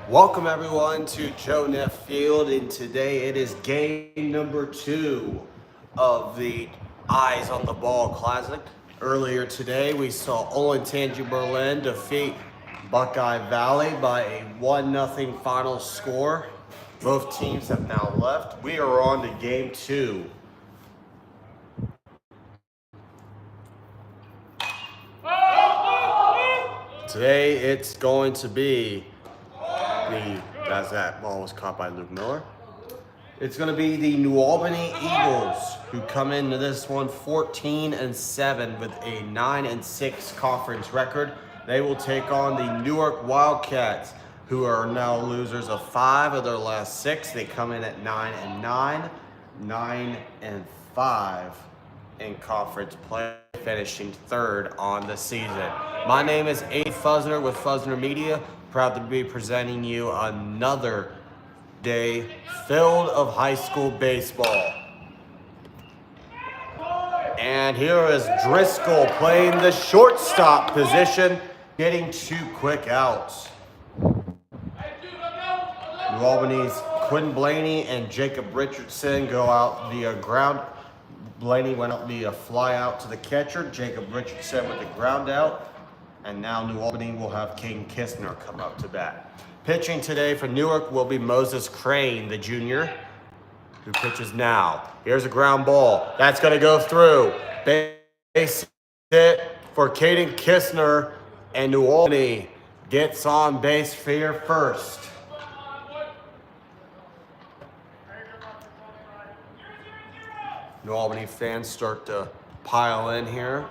Welcome everyone to Joe Neff Field, and today it is game number 2 of the Eyes on the Ball Classic. Earlier today we saw Olentangy Berlin defeat Buckeye Valley by a 1-0 final score. Both teams have now left. We are on to game 2. Today it's going to be as that ball was caught by Luke Miller. It's going to be the New Albany Eagles who come into this one 14-7 with a 9-6 conference record. They will take on the Newark Wildcats, who are now losers of 5 of their last 6. They come in at 9-9, 9-5 in conference play, finishing 3rd on the season. My name is Abe Fusner with Fusner Media. Proud to be presenting you another day filled of high school baseball. And here is Driscoll playing the shortstop position, getting 2 quick outs. New Albany's Quinn Blaney and Jacob Richardson go out via ground. Blaney went up via fly out to the catcher. Jacob Richardson with the ground out. And now New Albany will have Caden Kistner come up to bat. Pitching today for Newark will be Moses Crane, the junior, who pitches now. Here's a ground ball. That's going to go through. Base hit for Caden Kistner, and New Albany gets on base for first. New Albany fans start to pile in here.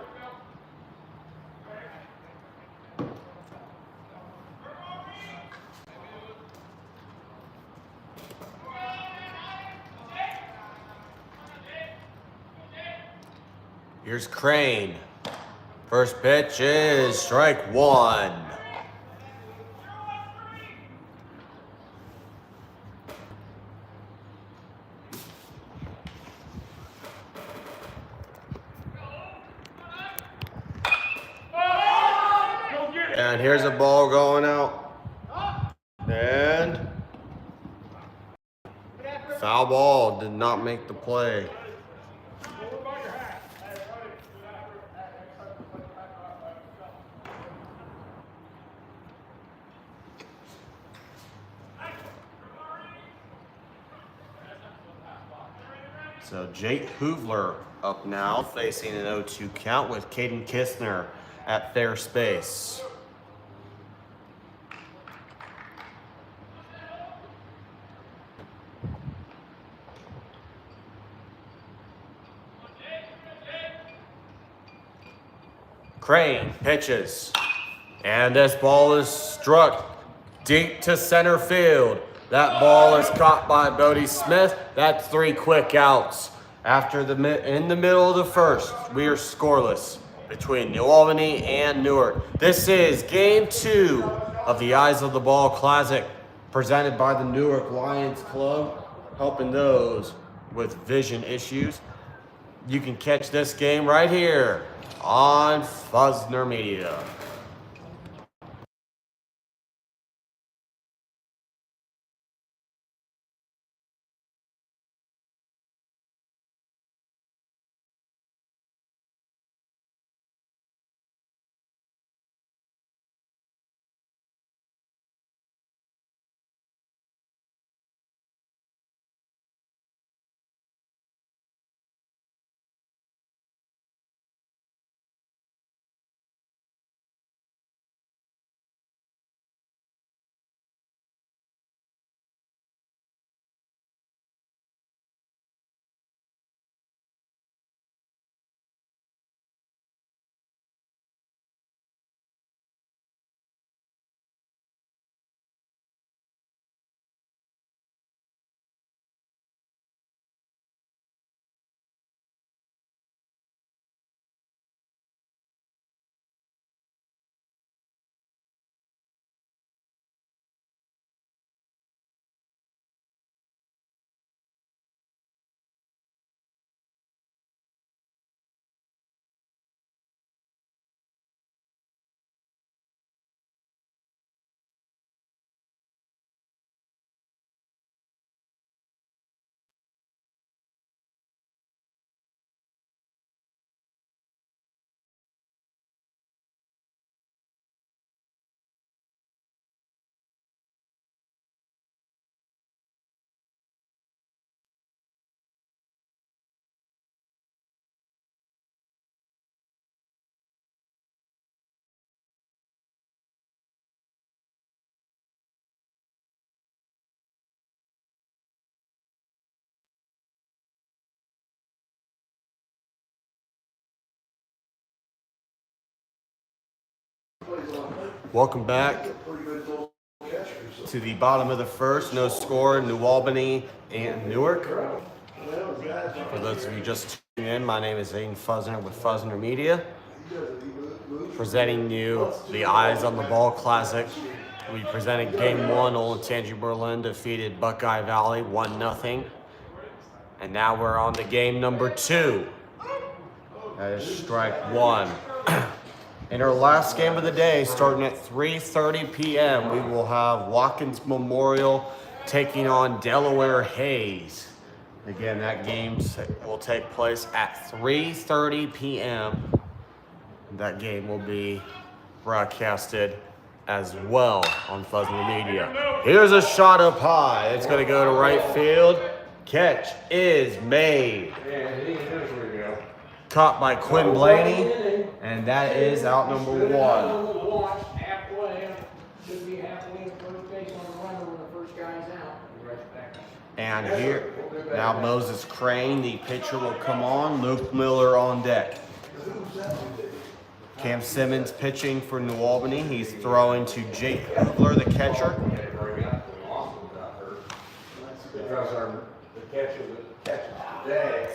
Here's Crane. First pitch is strike 1. And here's a ball going out. And foul ball, did not make the play. So Jake Hoovler up now, facing an 0-2 count with Caden Kistner at fair space. Crane pitches, and this ball is struck deep to center field. That ball is caught by Bodie Smith. That's 3 quick outs. In the middle of the first, we are scoreless between New Albany and Newark. This is game 2 of the Eyes of the Ball Classic, presented by the Newark Lions Club, helping those with vision issues. You can catch this game right here on Fusner Media. Welcome back to the bottom of the first. No score, New Albany and Newark. For those of you just tuning in, my name is Aiden Fuzner with Fuzner Media, presenting you the Eyes on the Ball Classic. We presented Game 1, Olentangy Berlin defeated Buckeye Valley 1-0. And now we're on to game number 2. That is strike 1. In our last game of the day, starting at 3:30 p.m., we will have Watkins Memorial taking on Delaware Hayes. Again, that game will take place at 3:30 p.m. That game will be broadcasted as well on Fuzner Media. Here's a shot up high. It's going to go to right field. Catch is made. Caught by Quinn Blaney, and that is out number 1. And here, now Moses Crane, the pitcher, will come on. Luke Miller on deck. Cam Simmons pitching for New Albany. He's throwing to Jake Hubler, the catcher.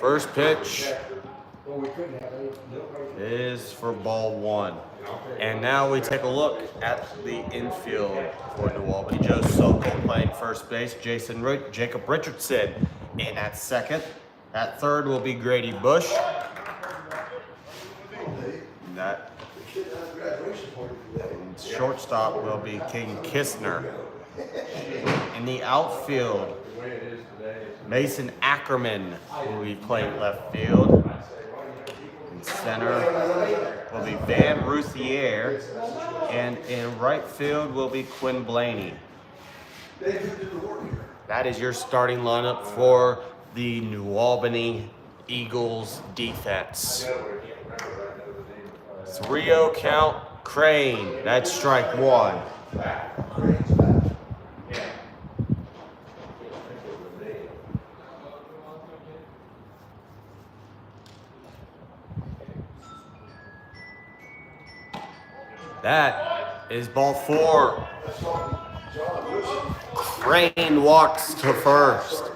First pitch is for ball 1. And now we take a look at the infield for New Albany. Joe Sokol playing first base. Jacob Richardson in at second. At third will be Grady Bush. And shortstop will be King Kistner. In the outfield, Mason Ackerman will be playing left field. In center will be Van Routhier. And in right field will be Quinn Blaney. That is your starting lineup for the New Albany Eagles defense. 3-0 count, Crane. That's strike 1. That is ball 4. Crane walks to first.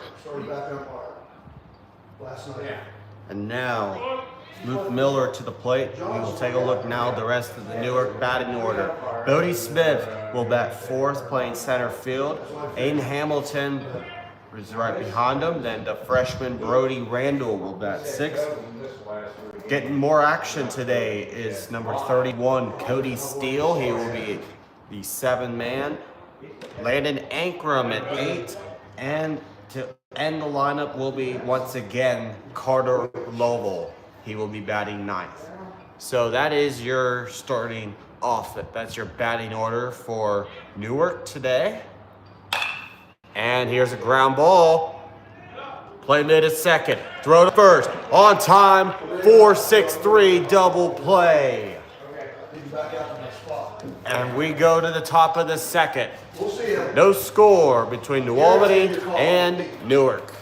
And now, Luke Miller to the plate. We will take a look now at the rest of the Newark batting order. Bodie Smith will bat 4th, playing center field. Aiden Hamilton is right behind him. Then the freshman Brody Randall will bat 6th. Getting more action today is number 31, Cody Steele. He will be the 7-man. Landon Ankrum at 8. And to end the lineup will be, once again, Carter Lovell. He will be batting 9th. So that is your starting off. That's your batting order for Newark today. And here's a ground ball. Play mid at second. Throw to first. On time. 4-6-3 double play. And we go to the top of the second. No score between New Albany and Newark.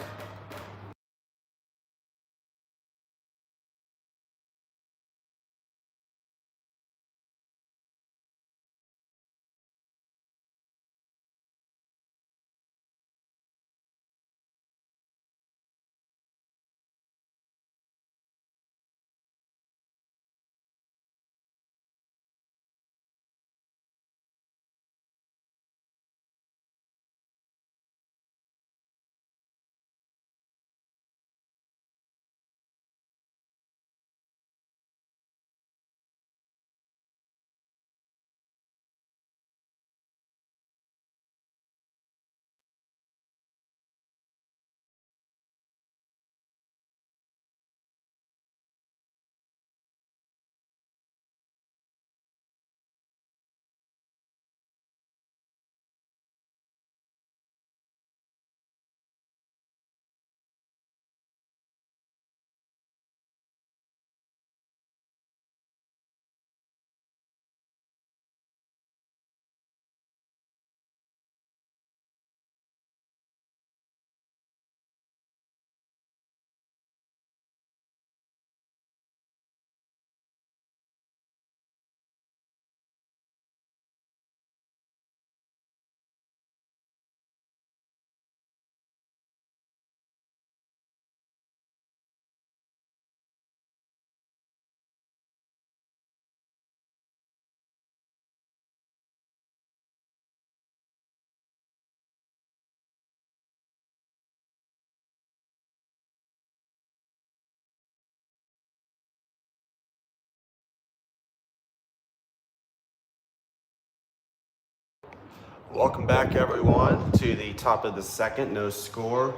Welcome back, everyone, to the top of the second. No score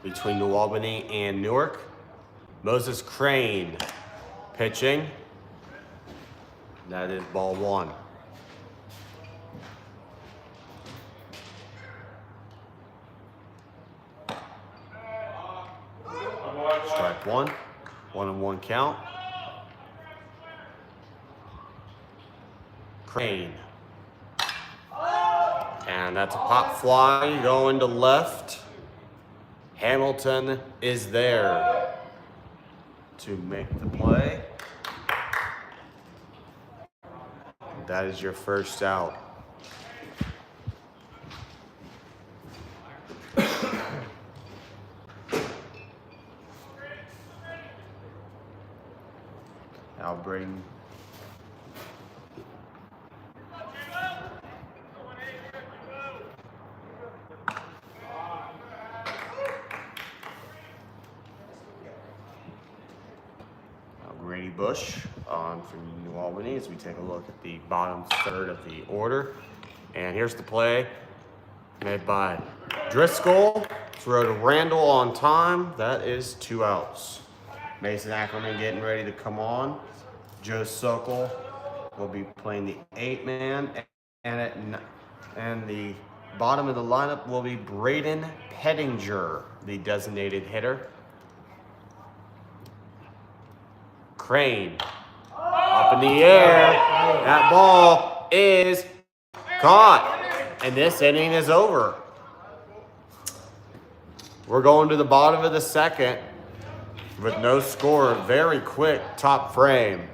between New Albany and Newark. Moses Crane pitching. That is ball one. Strike one. 1-1 count. Crane. And that's a pop fly going to left. Hamilton is there to make the play. That is your first out. I'll bring Grady Bush on for New Albany as we take a look at the bottom third of the order. And here's the play made by Driscoll. Throw to Randall on time. That is 2 outs. Mason Ackerman getting ready to come on. Joe Sokol will be playing the 8-man. And the bottom of the lineup will be Braden Pettinger, the designated hitter. Crane up in the air. That ball is caught. And this inning is over. We're going to the bottom of the second with no score. Very quick top frame.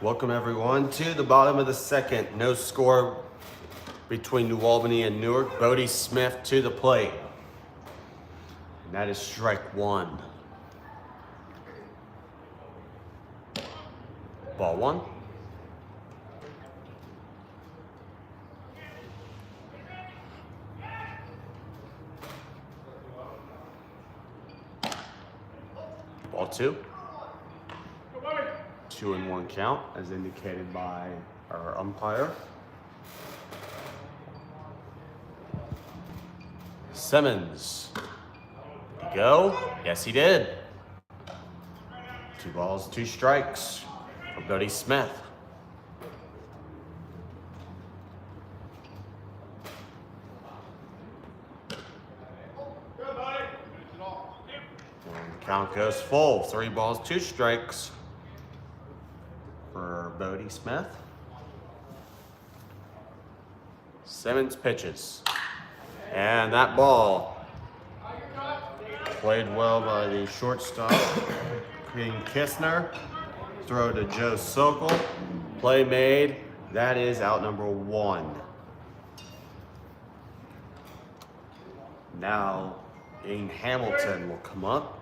Welcome everyone to the bottom of the second. No score between New Albany and Newark. Bodie Smith to the plate. And that is strike one. Ball one. Ball two. 2-1 count as indicated by our umpire. Simmons. Did he go? Yes, he did. 2 balls, 2 strikes for Bodie Smith. And the count goes full. 3 balls, 2 strikes for Bodie Smith. Simmons pitches. And that ball played well by the shortstop, King Kistner. Throw to Joe Sokol. Play made. That is out number 1. Now, Ian Hamilton will come up.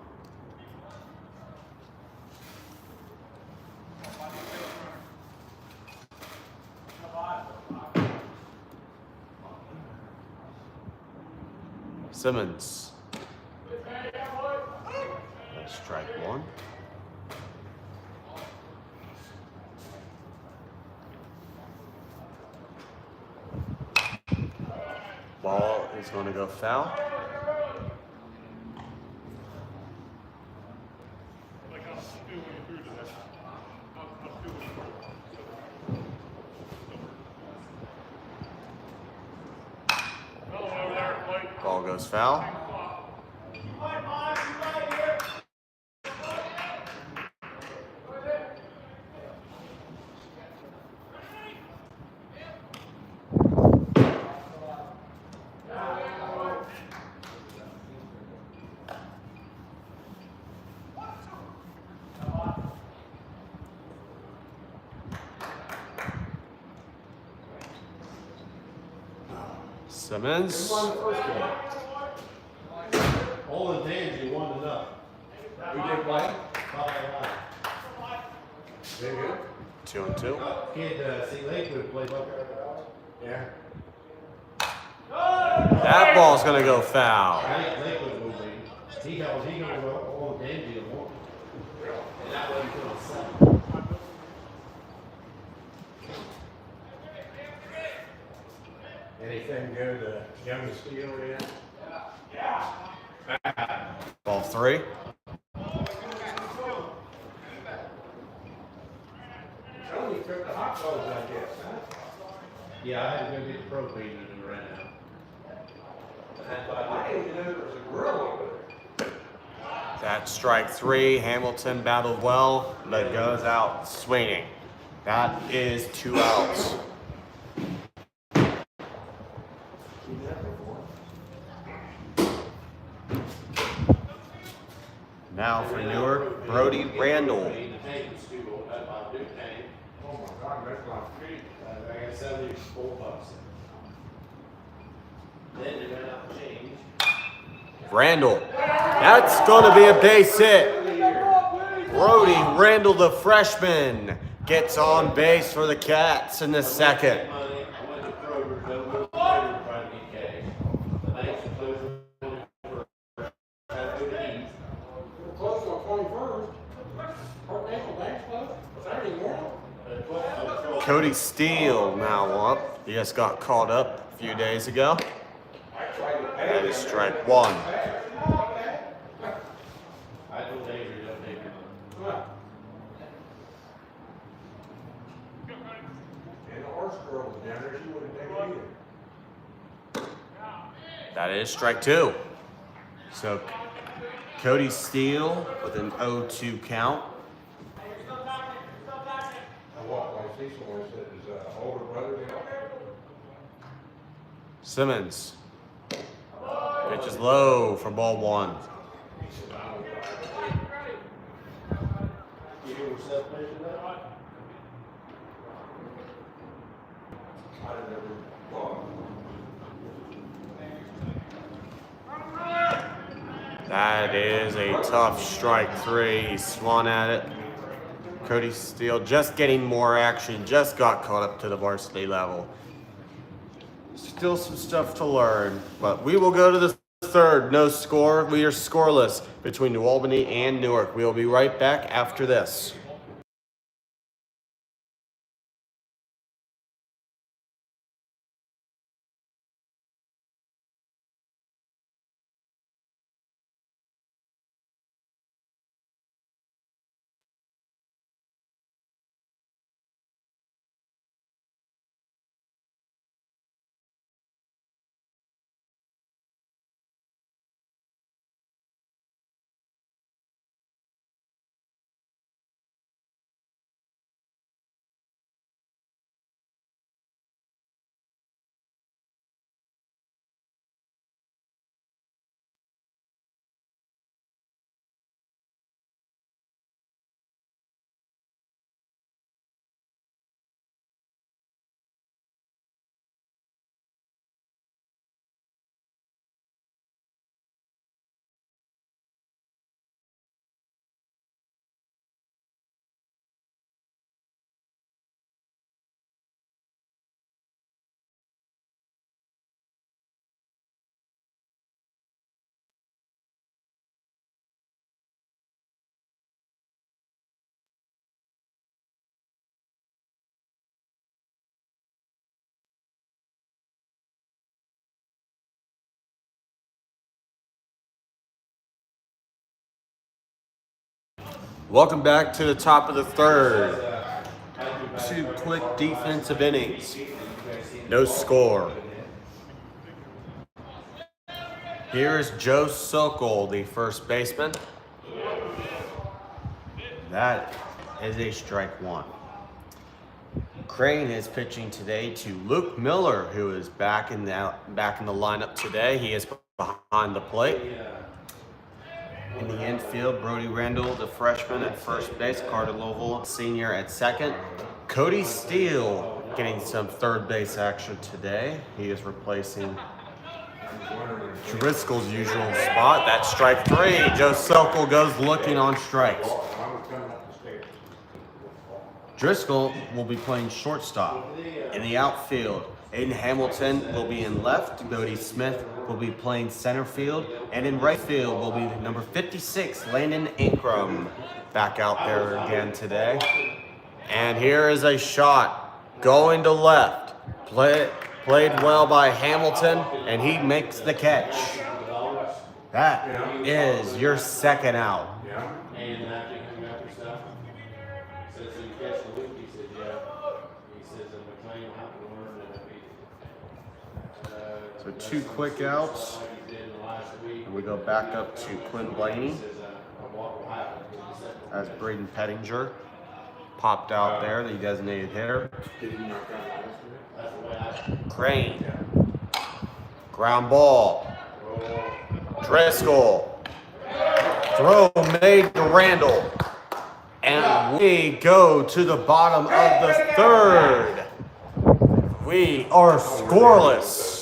Simmons. That's strike one. It's going to go foul. Ball goes foul. Simmons. All the days you wanted enough. Who did play? Very good. 2-2. Kid, see Lakewood played like that. Yeah. That ball's going to go foul. Lakewood will be. He knows all the days you want. And that wasn't until the seventh. Anything good to Young Steel yet? Ball 3. Tony took the hot dogs, I guess, huh? Yeah, I had to go get propane and ran out. I didn't even know there was a grill over there. That's strike 3. Hamilton battled well, but goes out swinging. That is 2 outs. Now for Newark, Brody Randall. Oh my God, that's like I got $74. Then they ran out of change. Randall. That's going to be a base hit. Brody Randall, the freshman, gets on base for the Cats in the second. I went to Kroger's, I went to Kroger trying to get cash. The banks are closing for Saturday. We're close on 21st. Our National Bank's closed. Saturday morning. Cody Steele now up. He just got called up a few days ago. That is strike 1. I told Avery, don't take it. And the horse girl was down there, she wouldn't take it either. That is strike 2. So Cody Steele with an 0-2 count. I walked by Cecil and said, is older brother down there? Simmons. Pitches low for ball 1. He said, I don't know. You hear yourself mention that? I never thought. That is a tough strike 3. He swung at it. Cody Steele just getting more action, just got caught up to the varsity level. Still some stuff to learn, but we will go to the third. No score. We are scoreless between New Albany and Newark. We will be right back after this. Welcome back to the top of the third. 2 quick defensive innings. No score. Here's Joe Sokol, the first baseman. That is a strike one. Crane is pitching today to Luke Miller, who is back in the lineup today. He is behind the plate. In the infield, Brody Randall, the freshman at first base, Carter Lovell, senior at second. Cody Steele getting some third base action today. He is replacing Driscoll's usual spot. That's strike three. Joe Sokol goes looking on strikes. Driscoll will be playing shortstop. In the outfield, Aiden Hamilton will be in left. Bodie Smith will be playing center field. And in right field will be number 56, Landon Ankrum, back out there again today. And here is a shot going to left. Played well by Hamilton, and he makes the catch. That is your second out. And after he came after stuff, he says, so you catch the loop? He said, yeah. He says, and McLean will have to learn that So 2 quick outs. And we go back up to Quinn Blaney as Braden Pettinger popped out there, the designated hitter. Crane. Ground ball. Driscoll. Throw made to Randall. And we go to the bottom of the third. We are scoreless.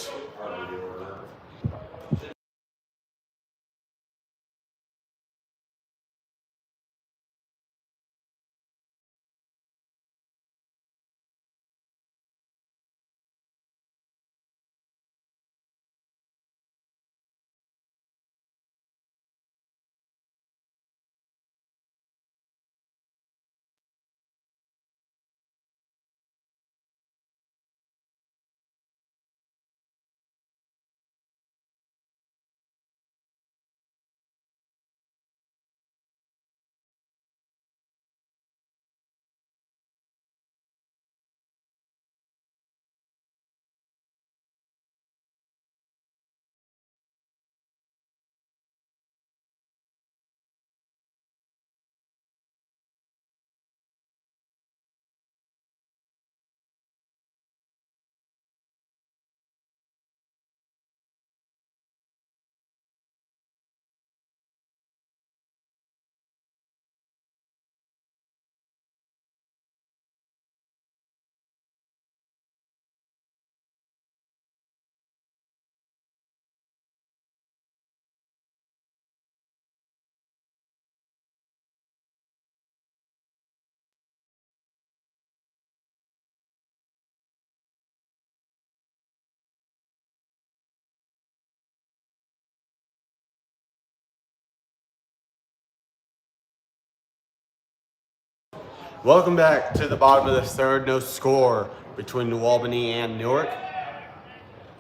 Welcome back to the bottom of the third. No score between New Albany and Newark.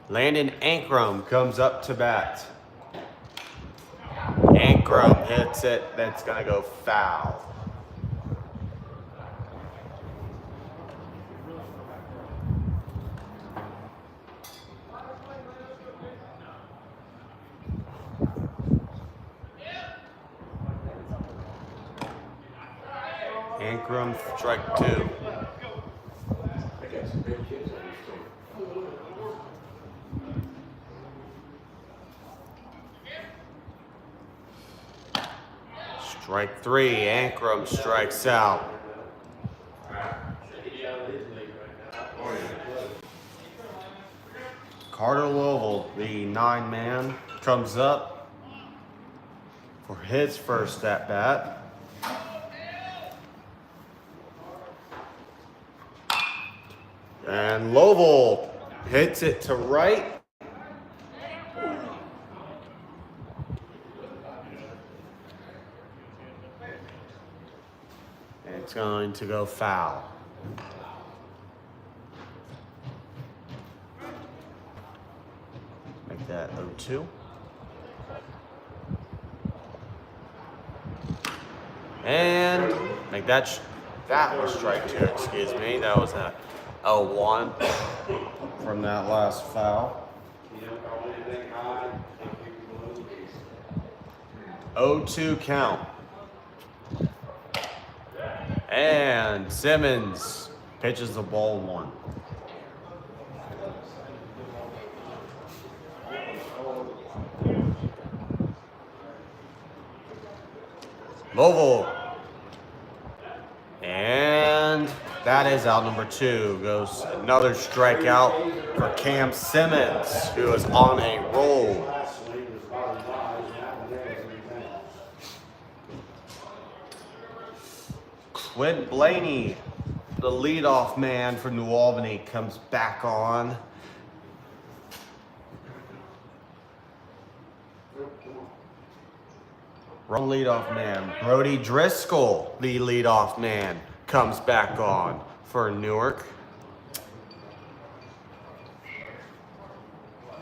Landon Ankrum comes up to bat. Ankrum hits it. That's going to go foul. Ankrum, strike 2. Strike 3, Ankrum strikes out. Carter Lovell, the 9-man, comes up for his first at bat. And Lovell hits it to right. And it's going to go foul. Make that 0-2. And make that was strike 2, excuse me. That was a 0-1 from that last foul. You don't call anything high, if you blow. 0-2 count. And Simmons pitches the ball 1. Louisville. And that is out number 2. Goes another strikeout for Cam Simmons, who is on a roll. Last swing was about as high as that one there, everything. Quinn Blaney, the leadoff man for New Albany, comes back on. Wrong leadoff man. Brody Driscoll, the leadoff man, comes back on for Newark.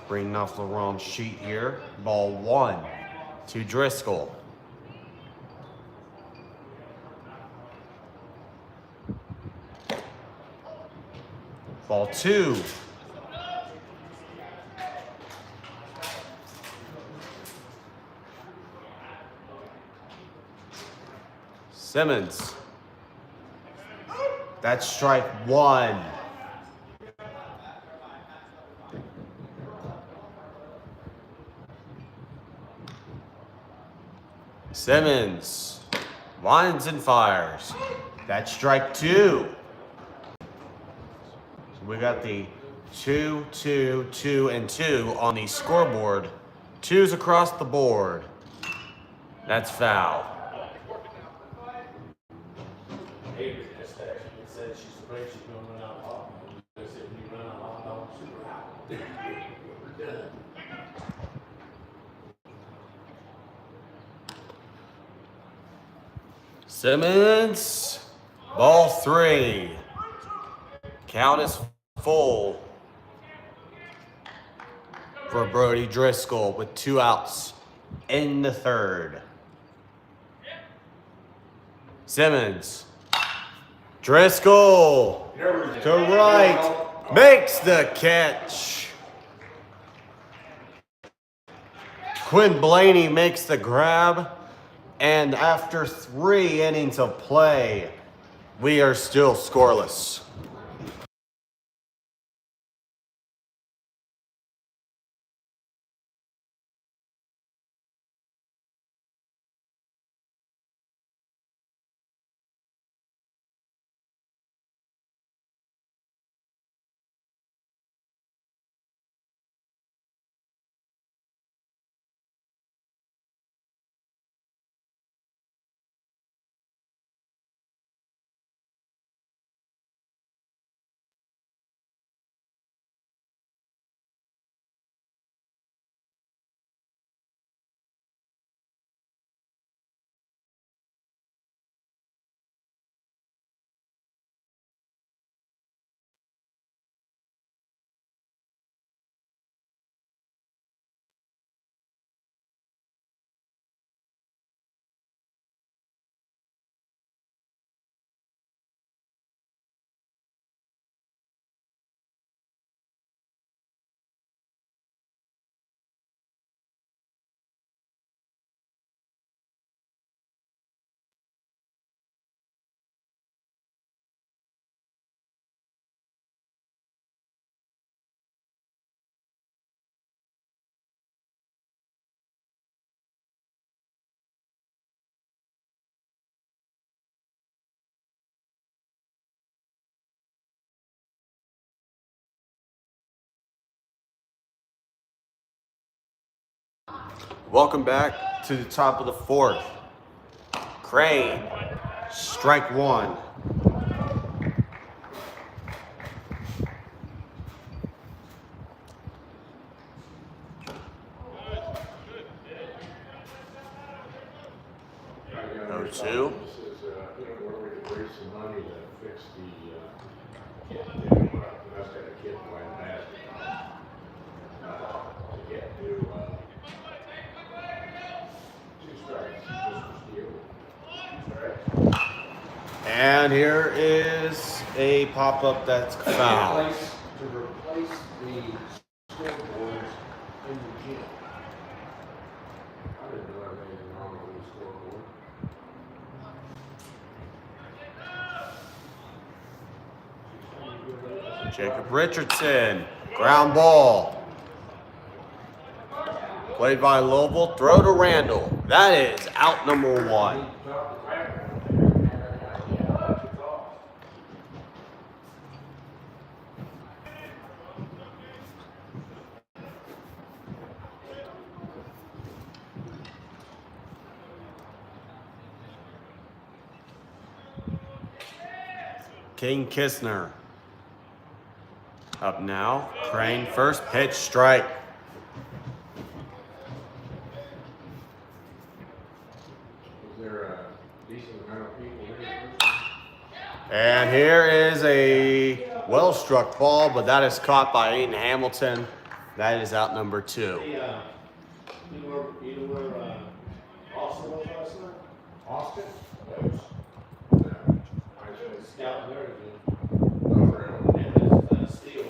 Reading off the wrong sheet here. Ball 1 to Driscoll. Ball 2. Simmons. That's strike 1. Simmons lines and fires. That's strike 2. So we got the 2, 2, 2, and 2 on the scoreboard. 2s across the board. That's foul. Avery just texted me and said she's afraid she's gonna run out of hot dogs. I said, when you run out of hot dogs, we're out. We're done. Simmons, ball 3. Count is full for Brody Driscoll with 2 outs in the 3rd. Simmons, Driscoll to right, makes the catch. Quinn Blaney makes the grab. And after 3 innings of play, we are still scoreless. Welcome back to the top of the 4th. Crane, strike 1. Oh, 2. This is, where we could raise some money to fix the, kit to, that's got a kid playing basketball. To get to, 2 strikes, Mr. Steele. And here is a pop-up that's foul. To replace the scoreboards in the gym. I didn't know anything wrong with the scoreboard. Jacob Richardson, ground ball. Played by Louisville, throw to Randall. That is out number 1. King Kistner. Up now, Crane first pitch strike. Is there a decent amount of people here? And here is a well-struck ball, but that is caught by Aiden Hamilton. That is out number 2. You know where Austin was last night? Austin? Those. I Scout American. said, And Steel.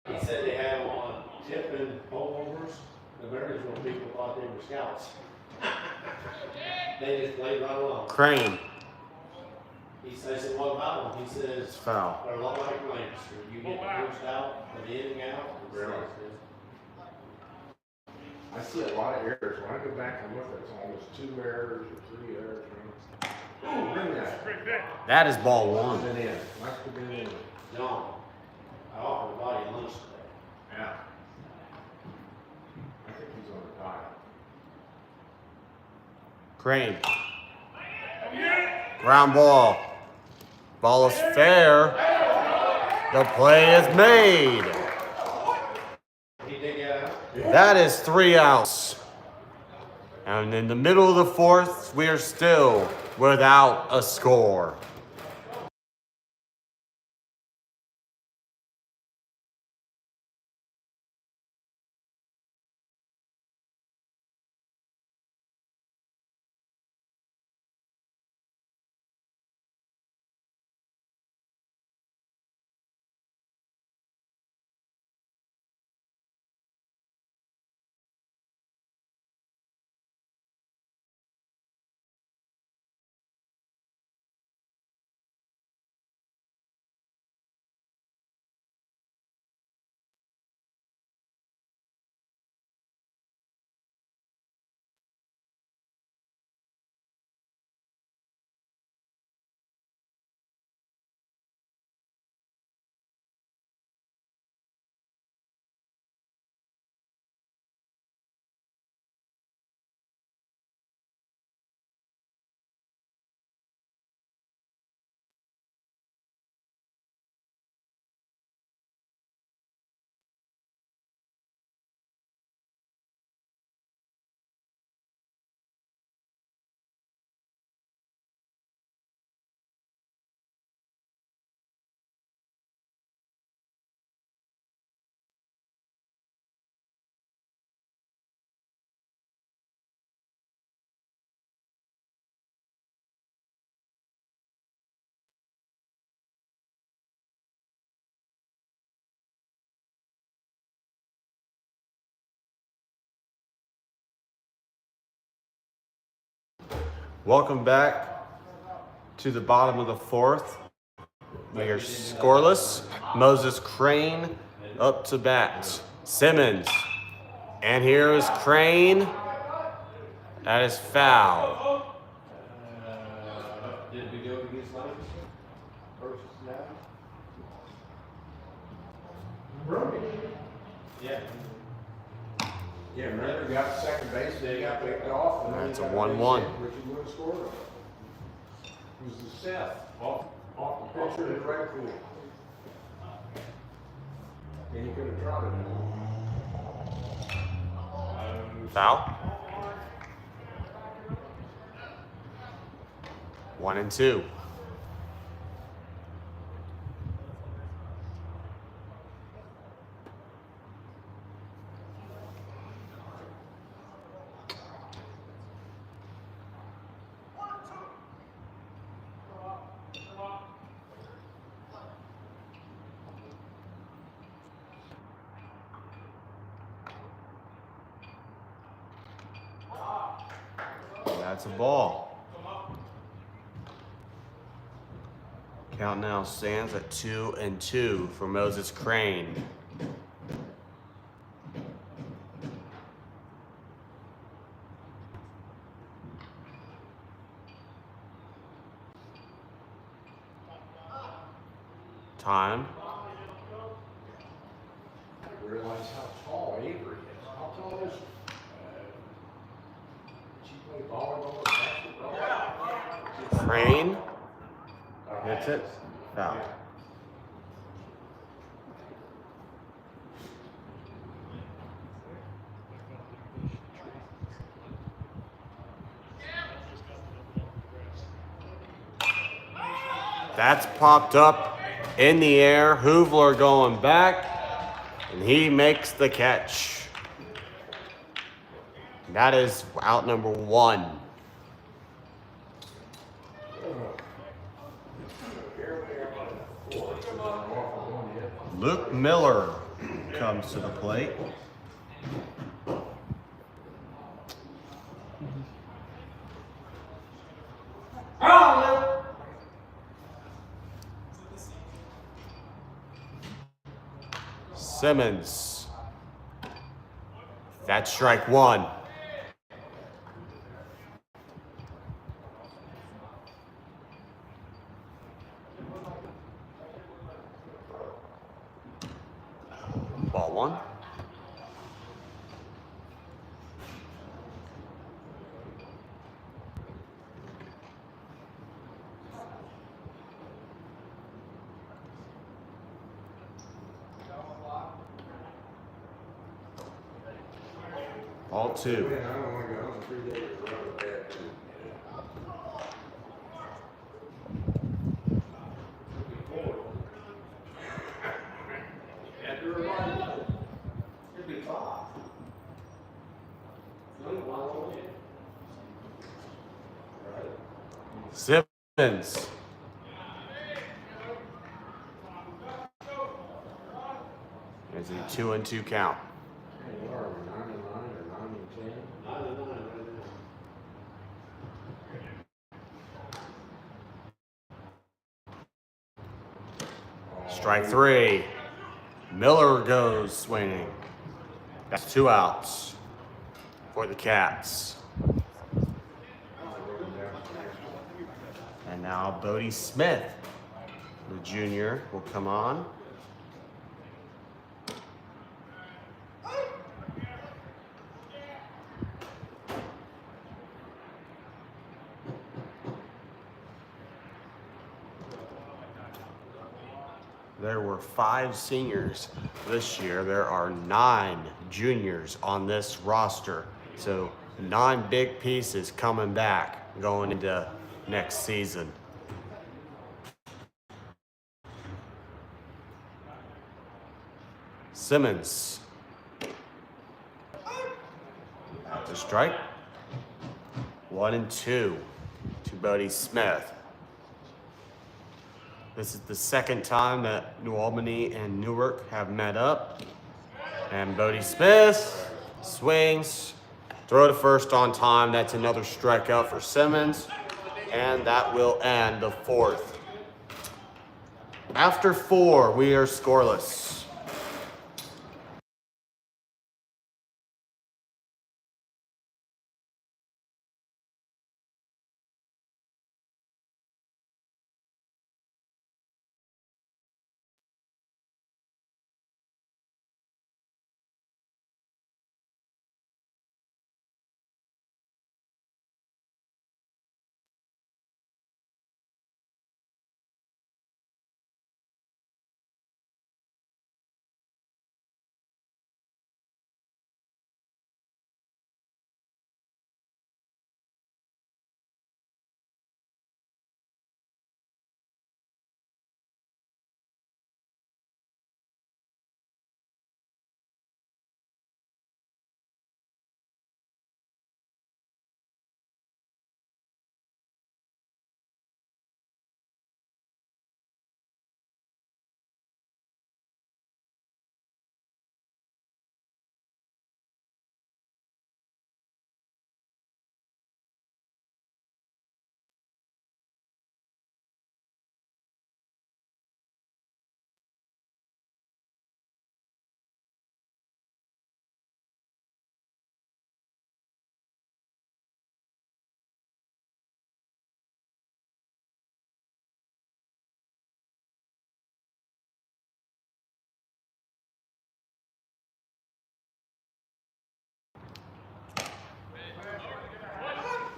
He said they had them on tipping homeovers. The Marysville people thought they were scouts. They just played right along. Crane, He says, what about them? He says, foul. they're a lot like Lancaster. You get pushed out, an inning out. Really? I see a lot of errors. When I go back and look, it's almost 2 errors or 3 errors. Bring that. That is ball 1. Been in. Must have been in. No. I offered a body lunch today. Yeah. I think he's on the diet. Crane. Ground ball. Ball is fair. The play is made. He did get out. That is 3 outs. And in the middle of the 4th, we are still without a score. Welcome back to the bottom of the 4th. We are scoreless. Moses Crane up to bat. Simmons. And here is Crane. That is foul. Did we go against Lancaster versus that? Yeah. Yeah, remember, he got to second base, they got picked off. And then That's he a got 1-1. base hit, which he would have scored on. It was the Seth, off the pitcher in the right field. And he could have trotted him. Foul. 1-2. That's a ball. Count now stands at 2-2 for Moses Crane. Time. I realize how tall Avery is. How tall is she? She play volleyball or basketball? Crane hits it. Foul. That's popped up in the air. Hoovler going back, and he makes the catch. That is out number 1. Luke Miller comes to the plate. Simmons. That's strike 1. Ball 1. Ball 2. Man, I don't want to go on 3 days of rubber bad too. After a while, it'd be 5. Simmons. There's a 2-2 count. What are we, 9 and 9 or 9 and 10? Strike 3. Miller goes swinging. That's 2 outs for the Cats. And now Bodie Smith, the junior, will come on. There were 5 seniors this year. There are 9 juniors on this roster. So 9 big pieces coming back going into next season. Simmons. That's a strike. 1-2 to Bodie Smith. This is the second time that New Albany and Newark have met up. And Bodie Smith swings, throw to first on time. That's another strikeout for Simmons. And that will end the 4th. After 4, we are scoreless.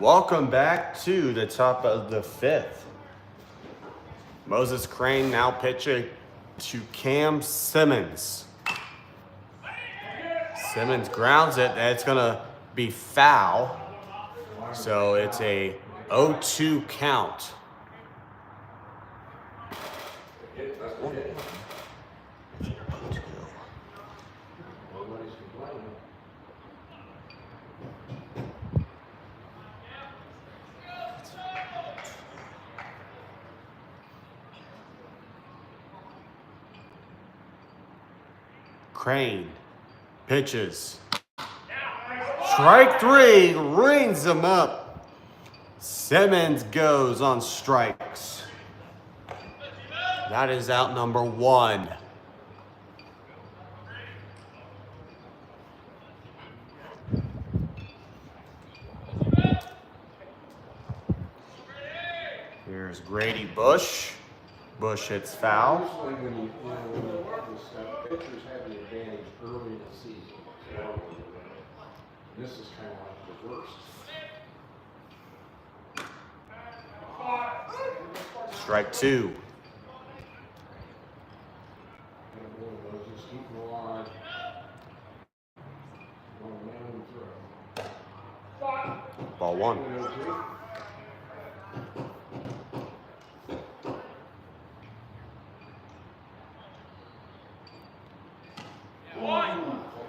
Welcome back to the top of the fifth. Moses Crane now pitching to Cam Simmons. Simmons grounds it. That's going to be foul. So it's a 0-2 count. Nobody's complaining. Crane pitches. Strike three, rings him up. Simmons goes on strikes. That is out number one. Here's Grady Bush. Bush hits foul. Usually when you have this stuff, pitchers have the advantage early in the season. This is kind of like reversed. Strike two. Just keep them alive. Ball one.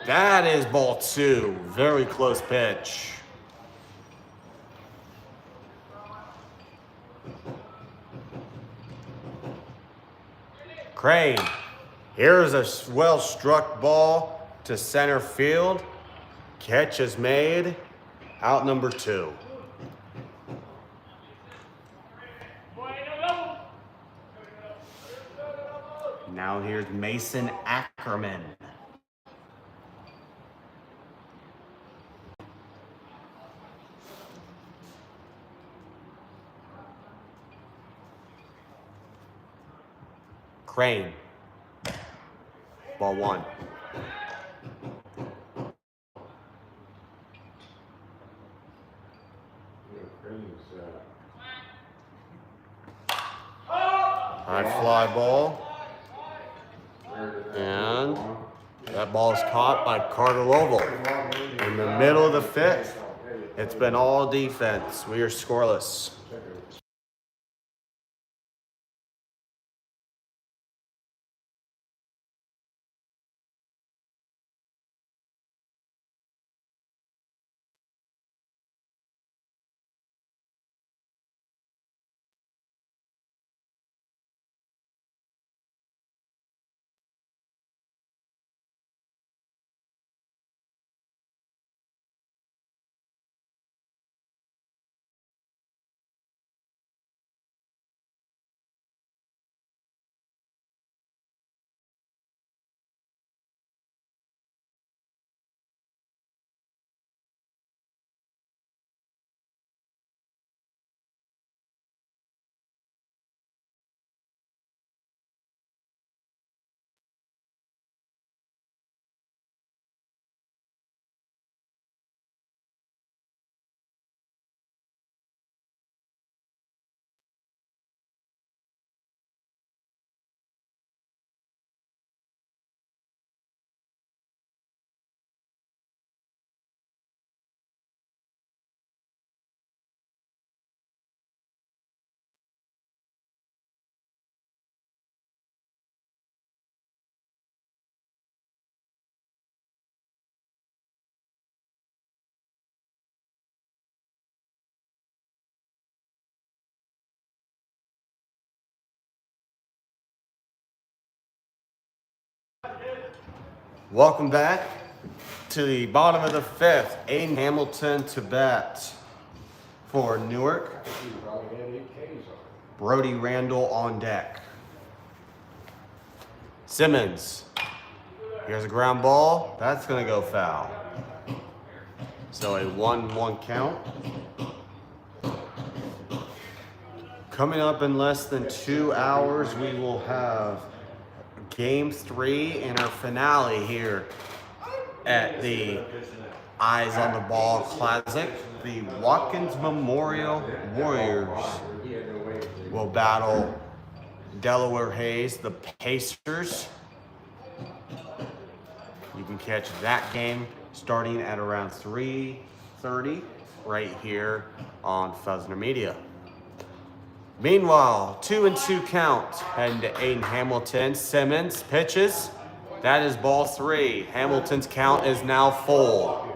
That is ball two. Very close pitch. Crane. Here's a well struck ball to center field. Catch is made. Out number two. Now here's Mason Ackerman. Crane. Ball one. High fly ball. And that ball is caught by Carter Lovell. In the middle of the fifth, it's been all defense. We are scoreless. Welcome back to the bottom of the fifth. Aiden Hamilton to bat for Newark. Brody Randall on deck. Simmons. Here's a ground ball. That's going to go foul. So a 1-1 count. Coming up in less than 2 hours, we will have Game 3 and our finale here at the Eyes on the Ball Classic. The Watkins Memorial Warriors will battle Delaware Hayes, the Pacers. You can catch that game starting at around 3:30 right here on Felsner Media. Meanwhile, 2-2 count heading to Aiden Hamilton. Simmons pitches. That is ball 3. Hamilton's count is now full.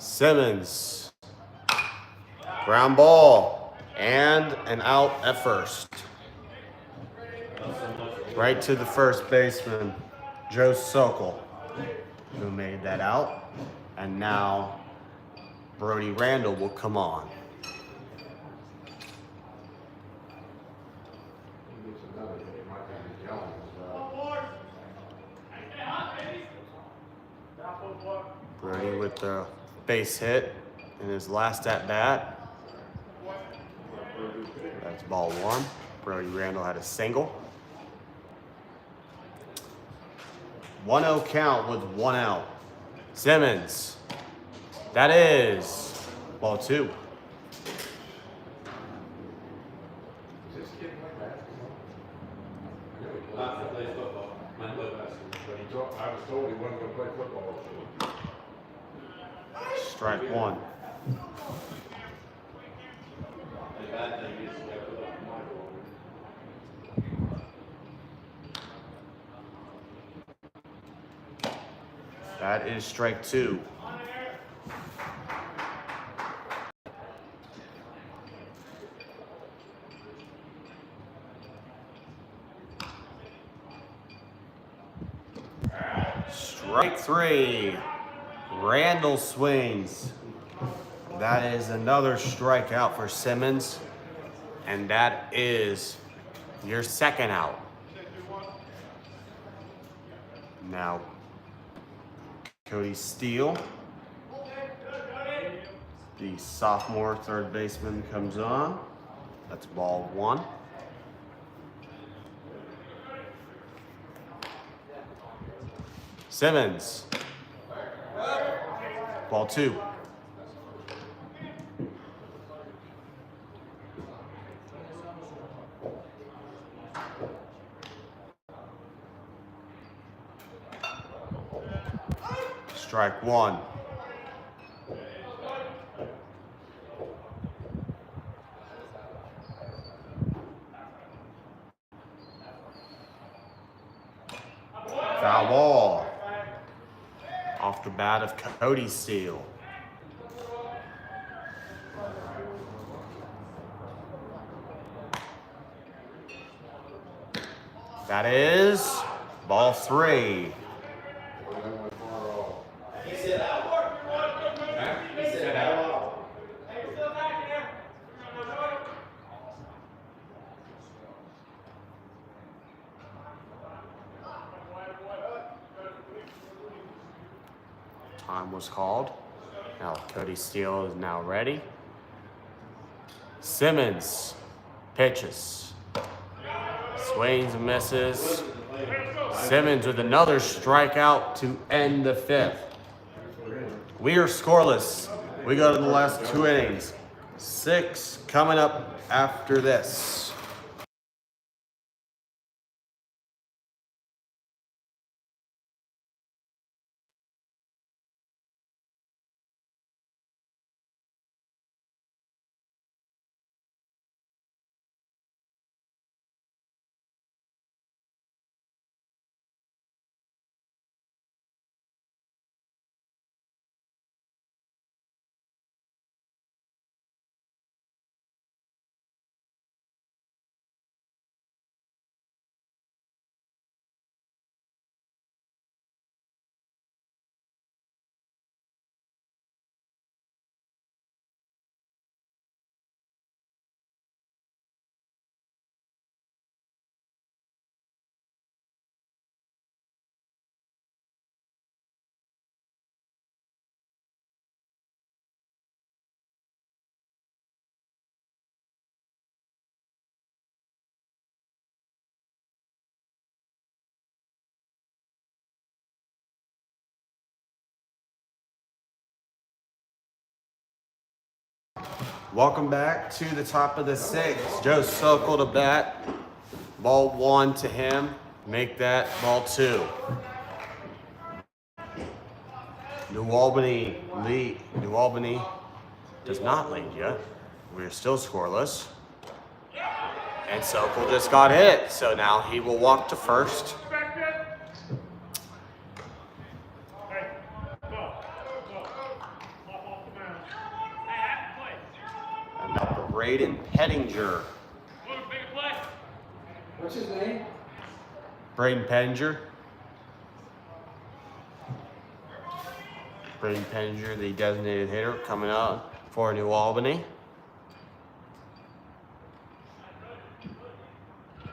Simmons. Ground ball. And an out at first. Right to the first baseman, Joe Sokol, who made that out. And now Brody Randall will come on. Brody with the base hit in his last at bat. That's ball 1. Brody Randall had a single. 1-0 count with 1 out. Simmons. That is ball 2. I was told he wasn't going to play football. Strike 1. That is strike 2. Strike 3. Randall swings. That is another strikeout for Simmons. And that is your second out. Now, Cody Steele, the sophomore third baseman, comes on. That's ball 1. Simmons. Ball 2. Strike 1. Foul ball. Off the bat of Cody Steele. That is ball 3. Time was called. Now Cody Steele is now ready. Simmons pitches. Swings and misses. Simmons with another strikeout to end the 5th. We are scoreless. We go to the last 2 innings. 6 coming up after this. Welcome back to the top of the sixth. Joe Sokol to bat. Ball 1 to him. Make that ball 2. New Albany lead. New Albany does not lead yet. We're still scoreless. And Sokol just got hit, so now he will walk to first. And number Braden Pettinger. What's his name? Braden Pettinger. Braden Pettinger, the designated hitter, coming up for New Albany.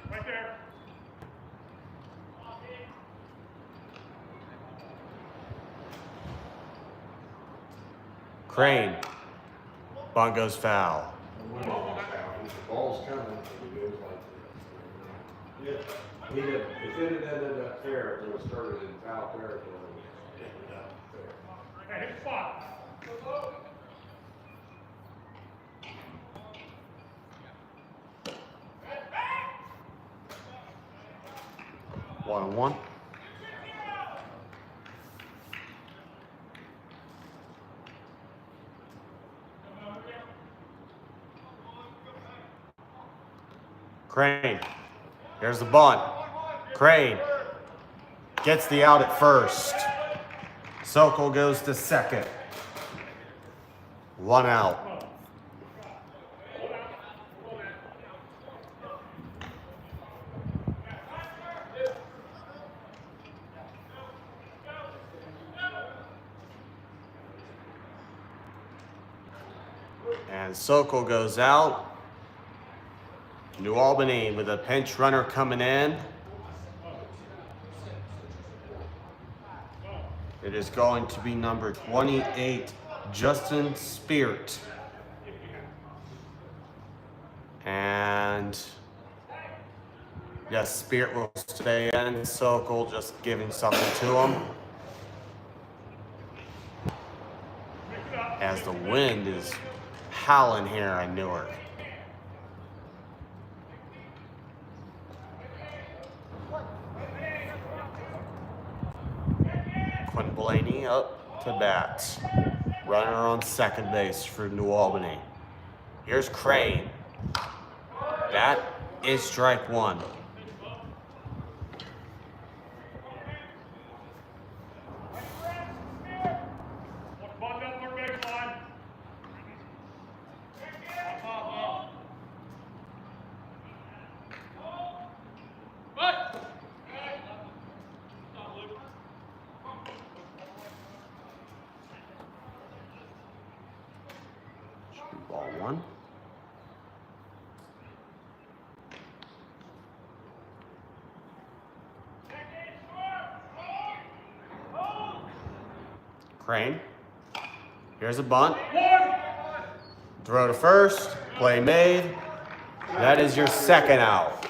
Right there. Crane. Bunt goes foul. The ball's coming, he goes like this. Yeah, if it had ended up there, it would have started in foul territory. It ended up there. Hey, hit the spot. 1-1. Crane. Here's the bunt. Crane gets the out at first. Sokol goes to second. 1 out. And Sokol goes out. New Albany with a pinch runner coming in. It is going to be number 28, Justin Speart. And yes, Speart will stay in. Sokol just giving something to him. As the wind is howling here in Newark. Quinn Blaney up to bat. Runner on second base for New Albany. Here's Crane. That is strike 1. Button up for baseline. Ball 1. Crane. Here's a bunt. Throw to first. Play made. That is your second out.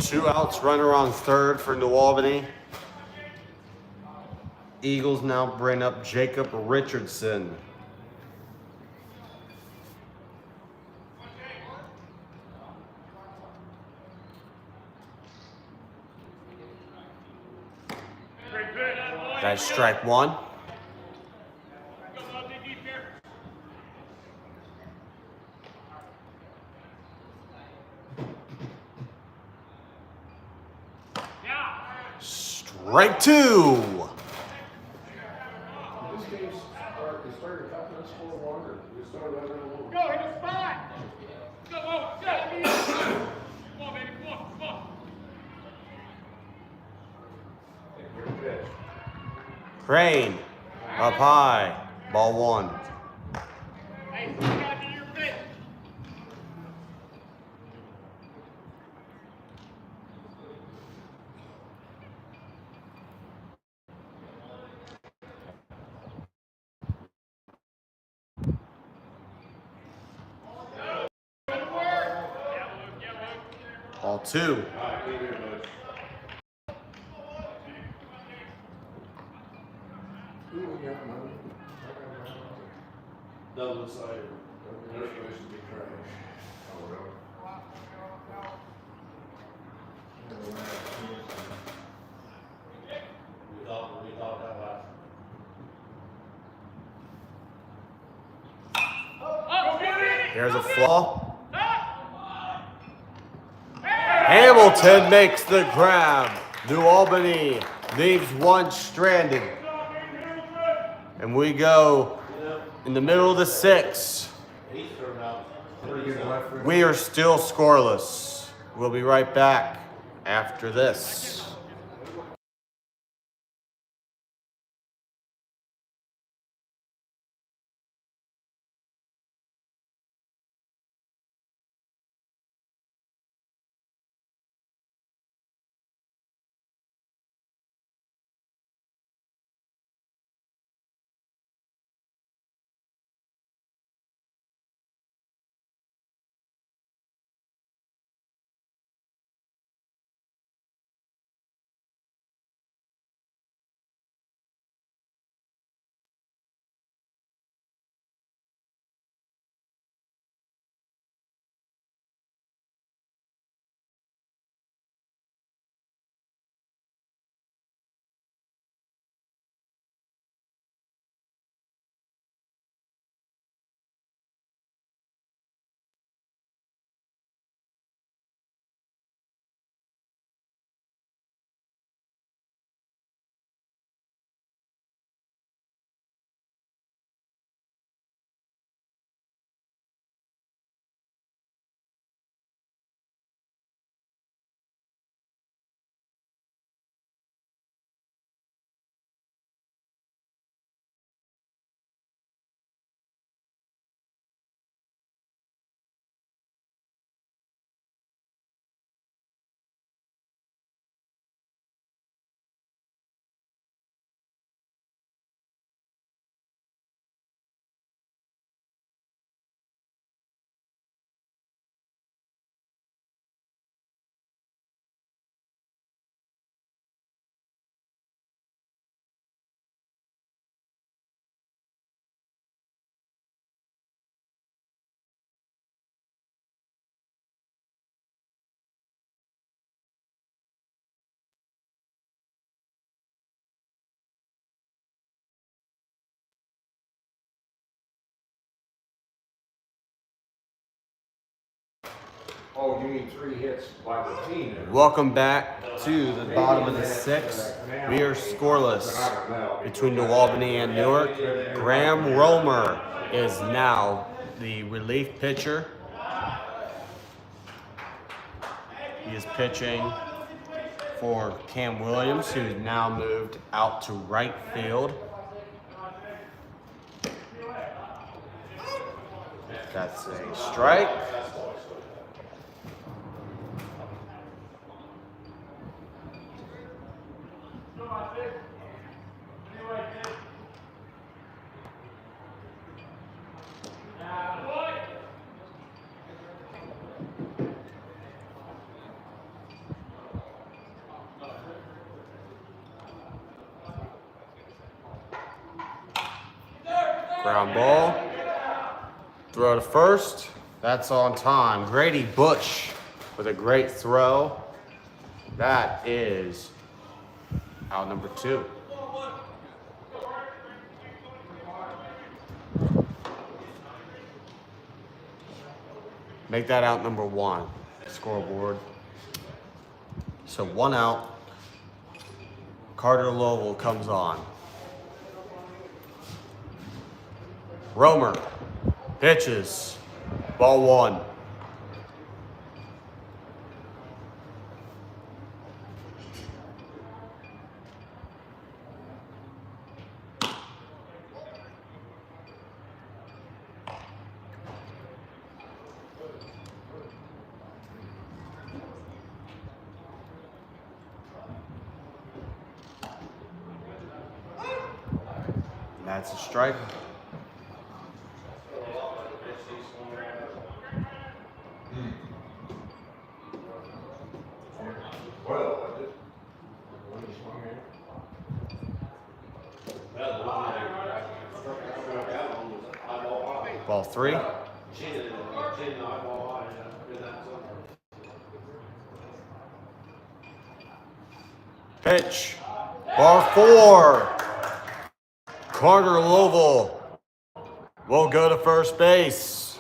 2 outs, runner on third for New Albany. Eagles now bring up Jacob Richardson. That's strike 1. Strike 2. This game started a couple minutes before longer. We started right around 1. Go, hit the spot. Go, go. Come on, baby, come on, come on. Good pitch. Crane up high. Ball 1. Hey, you gotta do your pitch. Ball 2. double sided. They're supposed to be trash. Oh, really? We thought that last. Here's a flaw. Hamilton makes the grab. New Albany leaves one stranded. And we go in the middle of the sixth. He's turned out. We are still scoreless. We'll be right back after this. Oh, you mean 3 hits by the team there? Welcome back to the bottom of the sixth. We are scoreless between New Albany and Newark. Graham Romer is now the relief pitcher. He is pitching for Cam Williams, who's now moved out to right field. That's a strike. Ground ball. Throw to first. That's on time. Grady Bush with a great throw. That is out number 2. Make that out number 1. Scoreboard. So 1 out. Carter Lowell comes on. Romer pitches. Ball 1. That's a strike. Well, I did. When he swung in. That was one that struck out on was a high ball high. 3. She didn't eyeball eye, did that somewhere. Pitch. Ball 4. Carter Lovell will go to first base.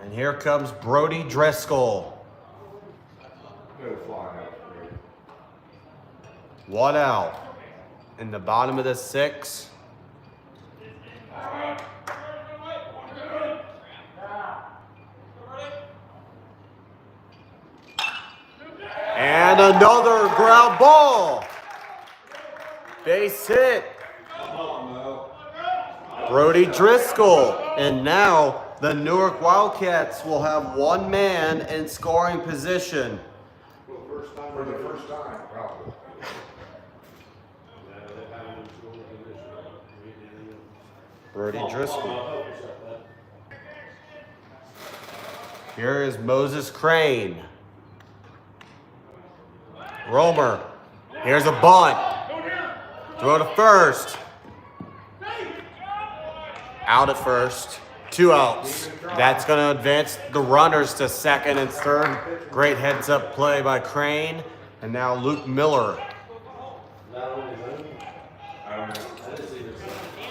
And here comes Brody Driscoll. Go fly out, Greg. 1 out. In the bottom of the 6. And another ground ball. Base hit. Brody Driscoll. And now the Newark Wildcats will have 1 man in scoring position. For the first time, probably. Brody Driscoll. Here is Moses Crane. Romer. Here's a bunt. Throw to first. Out at first. 2 outs. That's going to advance the runners to second and third. Great heads-up play by Crane. And now Luke Miller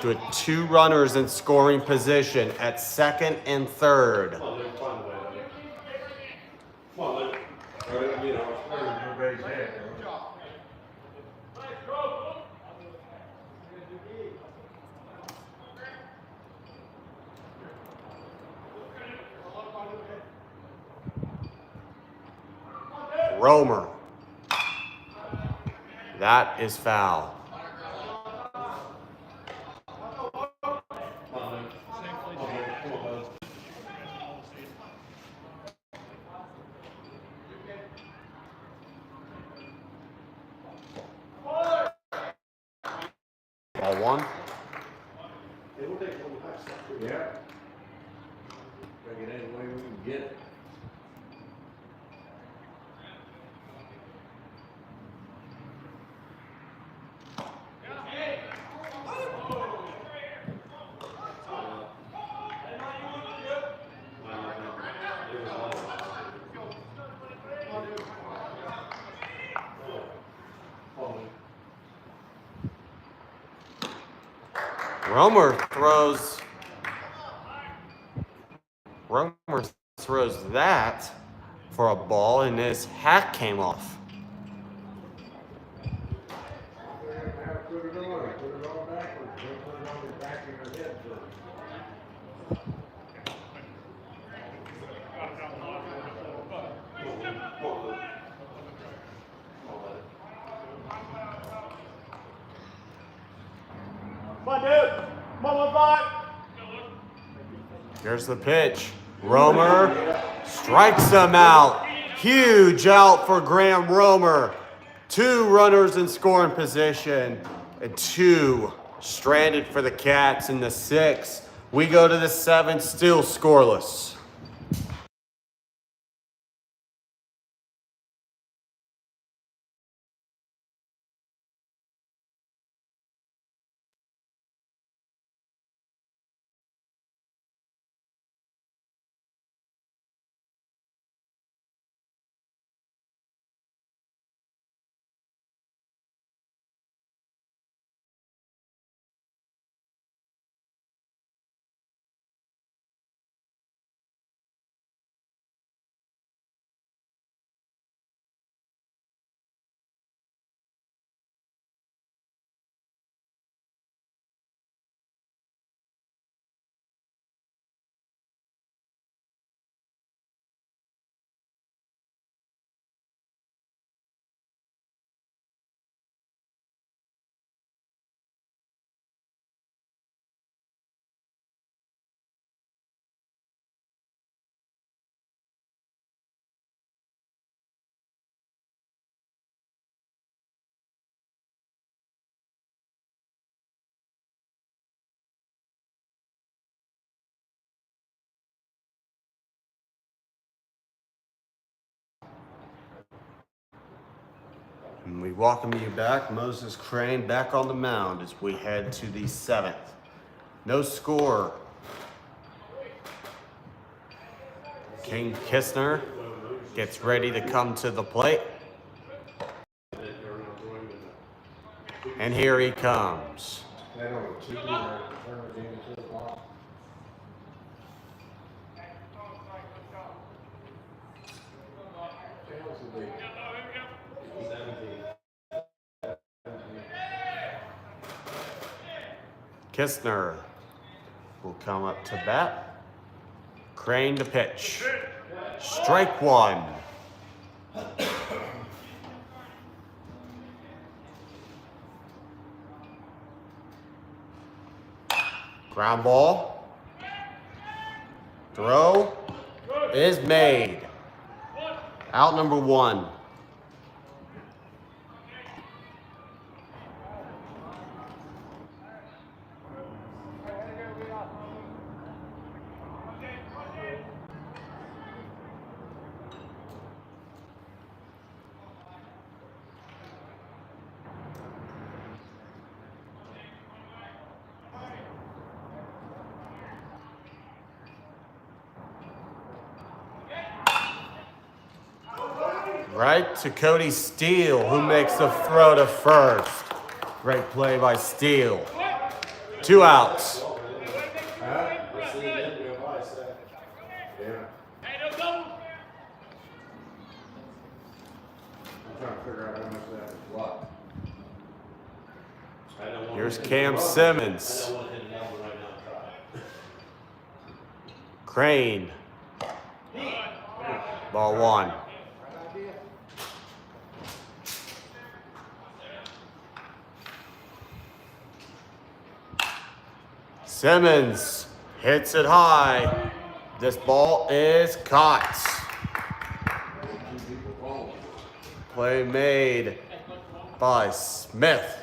with 2 runners in scoring position at second and third. Come on, Luke, find a way. Come on, Luke. You know, it's better than nobody's head. Romer. That is foul. Ball 1. Yeah. Take it any way we can get it. Romer throws that for a ball, and his hat came off. Put it on backwards. Don't put it on the back of your head first. Come on, dude. Come on, 1-5. Here's the pitch. Romer strikes him out. Huge out for Graham Romer. 2 runners in scoring position and 2 stranded for the Cats in the 6th. We go to the 7th, still scoreless. And we welcome you back. Moses Crane back on the mound as we head to the 7th. No score. King Kistner gets ready to come to the plate. And here he comes. That on the TV, or turn the game to the ball. Kistner will come up to bat. Crane to pitch. Strike one. Ground ball. Throw is made. Out number one. Right to Cody Steele, who makes the throw to first. Great play by Steele. 2 outs. Yeah. I'm trying to figure out how much of that is what. Here's Cam Simmons. Crane. Ball one. Simmons hits it high. This ball is caught. Play made by Smith.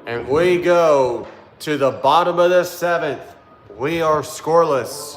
And we go to the bottom of the 7th. We are scoreless.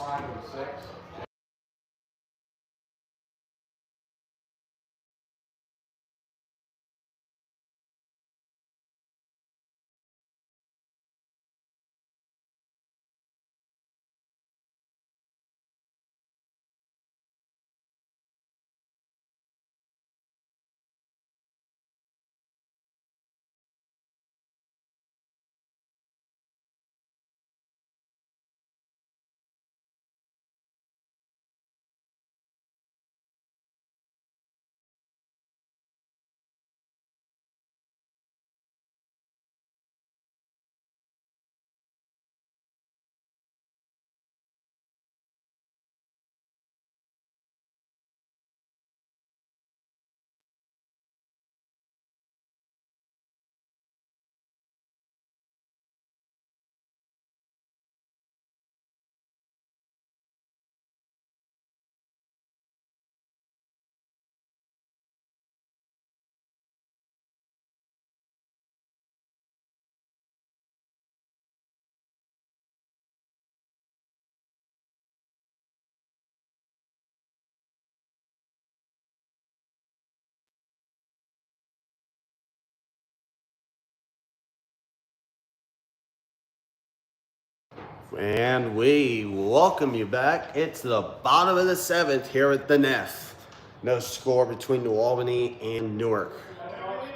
And we welcome you back. It's the bottom of the 7th here at the Neff. No score between New Albany and Newark.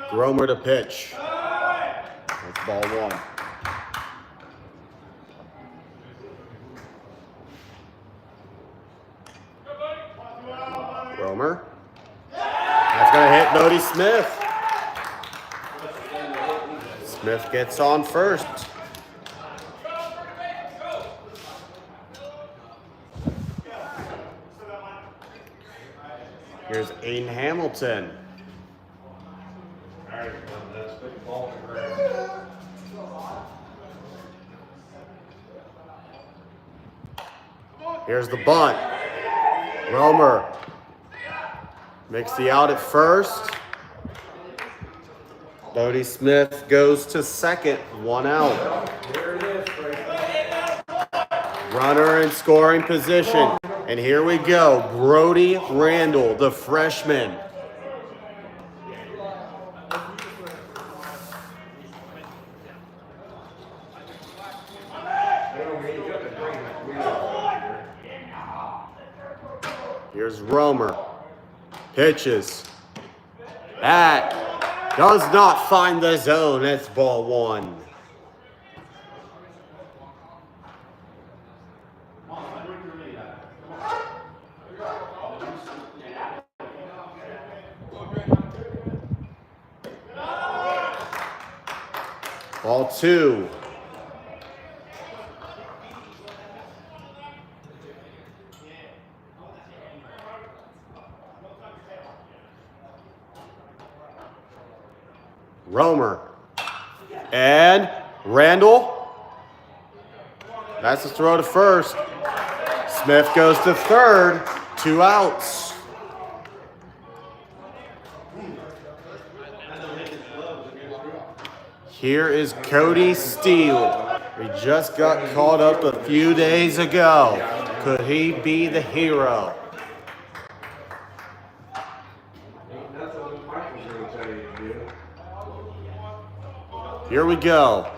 Gromer to pitch. That's ball one. Gromer. That's going to hit Bodie Smith. Smith gets on first. Here's Aiden Hamilton. Here's the bunt. Romer makes the out at first. Bodie Smith goes to second, 1 out. Runner in scoring position. And here we go, Brody Randall, the freshman. Here's Romer. Pitches. That does not find the zone. It's ball one. Ball two. Romer. And Randall. That's the throw to first. Smith goes to third. 2 outs. Here is Cody Steele. He just got called up a few days ago. Could he be the hero? Ain't nothing Michael's gonna tell you to do. Here we go.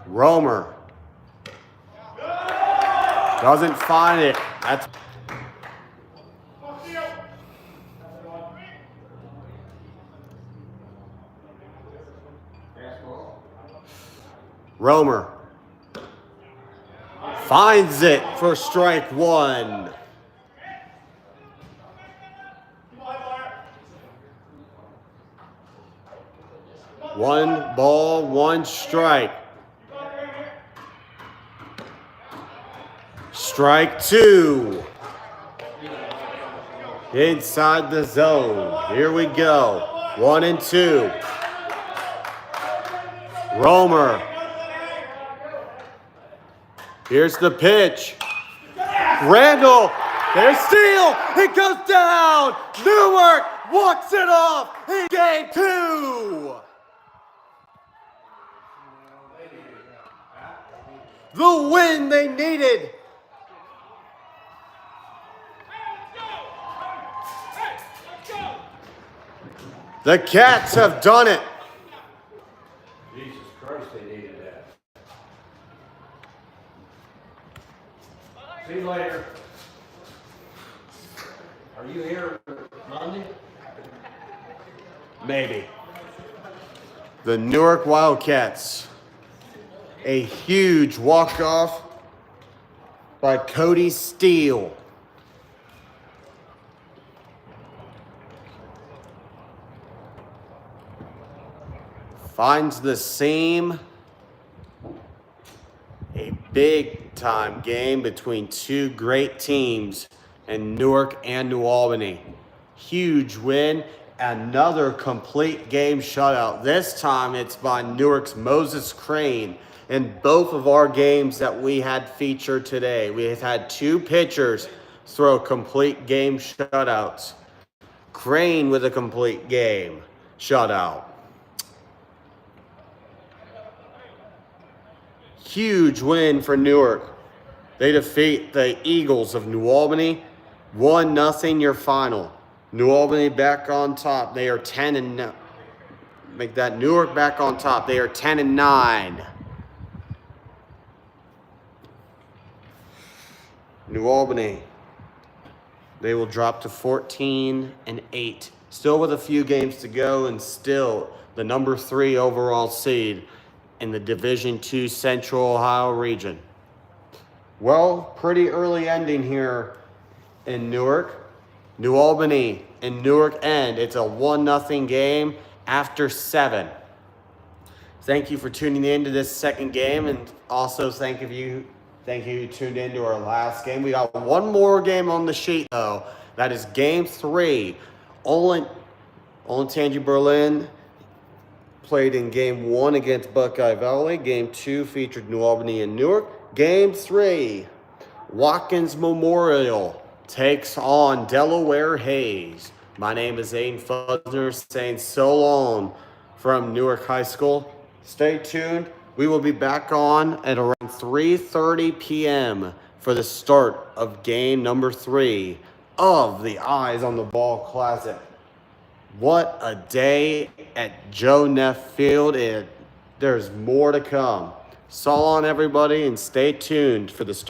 Romer. Doesn't find it. That's Romer. Finds it for strike one. One ball, one strike. Strike two. Inside the zone. Here we go. 1 and 2. Romer. Here's the pitch. Randall. There's Steele. It goes down. Newark walks it off in game 2. The win they needed. The Cats have done it. Jesus Christ, they needed that. See you later. Are you here Monday? Maybe. The Newark Wildcats. A huge walk-off by Cody Steele. Finds the seam. A big-time game between two great teams in Newark and New Albany. Huge win. Another complete game shutout. This time it's by Newark's Moses Crane. In both of our games that we had featured today, we have had 2 pitchers throw complete game shutouts. Crane with a complete game shutout. Huge win for Newark. They defeat the Eagles of New Albany. 1-0 your final. New Albany back on top. They are 10 and make that Newark back on top. They are 10 and 9. New Albany, they will drop to 14 and 8. Still with a few games to go and still the number 3 overall seed in the Division II Central Ohio region. Well, pretty early ending here in Newark. New Albany and Newark end. It's a 1-0 game after 7. Thank you for tuning in to this second game, and also thank you who tuned in to our last game. We got one more game on the sheet though. That is game 3. Olentangy Berlin played in game 1 against Buckeye Valley. Game 2 featured New Albany and Newark. Game 3, Watkins Memorial takes on Delaware Hayes. My name is Aiden Fuzner saying so long from Newark High School. Stay tuned. We will be back on at around 3:30 p.m. for the start of game number 3 of the Eyes on the Ball Classic. What a day at Joe Neff Field. There's more to come. So long, everybody, and stay tuned for the start.